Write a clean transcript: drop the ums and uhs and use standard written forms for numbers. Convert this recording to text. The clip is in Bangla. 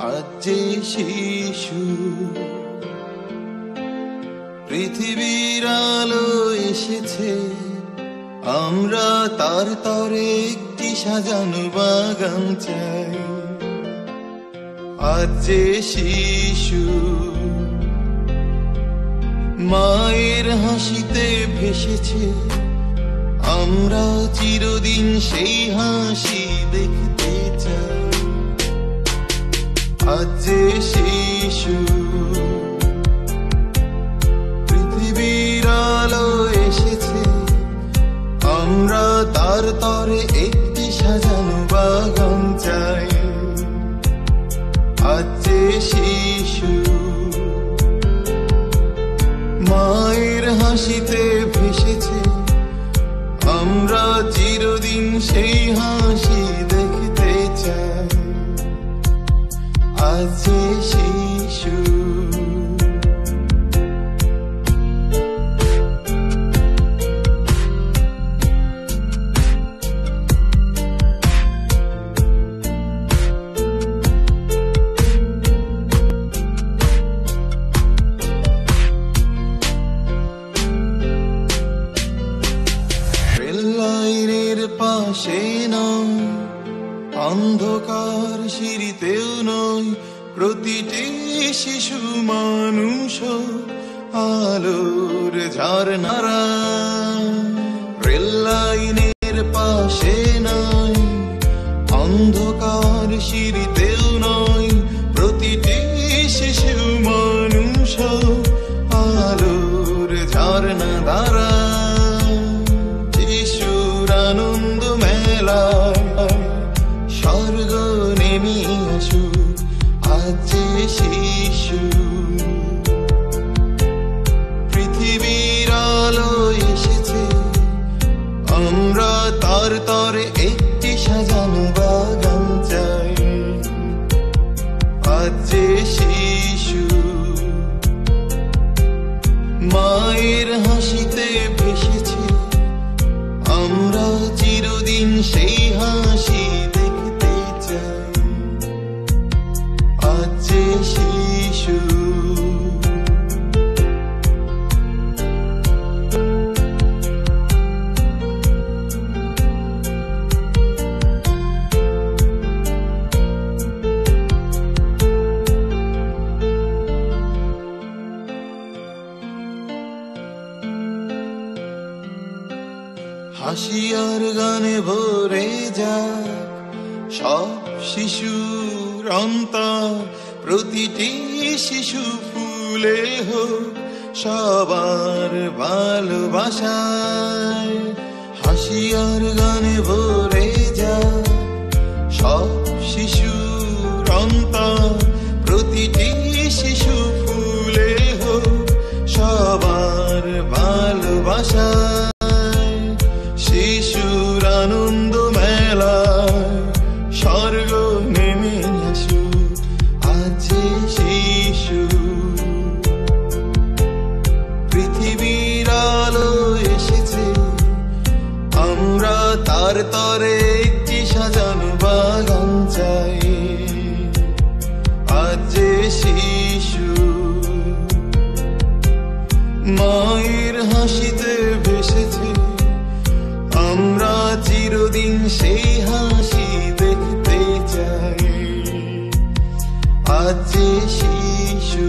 আজ যে শিশু পৃথিবীর আলো এসেছে, আমরা তার তরে একটি সাজানো বাগান চাই। আজ যে শিশু মায়ের হাসিতে ভেসেছে, আমরা চিরদিন সেই হাসি দেখতে চাই। আজ যে শিশু পৃথিবীর আলো এসেছে, আমরা তার তরে একটি সাজানো বাগান চাই। আজ যে শিশু মায়ের হাসিতে ভেসেছে, আমরা চিরদিন সেই হাসি দেখতে চাই। আজ যে শিশু পাশে নয়, অন্ধকার সিঁড়িতেও নয়, প্রতিটি শিশু মানুষ আলোর ঝর্ণারা। রেল লাইনের পাশে নয়, অন্ধকার সিঁড়িতেও নয়, প্রতিটি শিশু মানুষ আলোর ঝর্ণা ধারা। আনন্দ মেলায় স্বর্গ নেমে আসুক, আজ যে শিশু পৃথিবীর আলো এসেছে, আমরা তার তরে একটি সাজানো বাগান চাই। আজ যে শিশু মায়ের হাসিতে ভেসেছে, আমরা চিরদিন সেই হাসি দেখতে চাই। আজ যে শিশু হাসি আর গানে ভরে যাক সব শিশুর অন্তর, প্রতিটি শিশু ফুলে হোক সবার ভালোবাসায়। হাসি আর গানে ভরে যাক সব শিশুর অন্তর, প্রতিটি শিশু ফুলে হোক সবার ভালোবাসায়। শিশুর আনন্দ মেলায় স্বর্গ নেমে আসুক, আজ যে শিশু পৃথিবীর আলো এসেছে, আমরা তার তরে একটি সাজানো বাগান চাই। আজ যে শিশু মায়ের হাসিতে ভেসেছে, আমরা চিরদিন সেই হাসি দেখতে চাই। আজ যে শিশু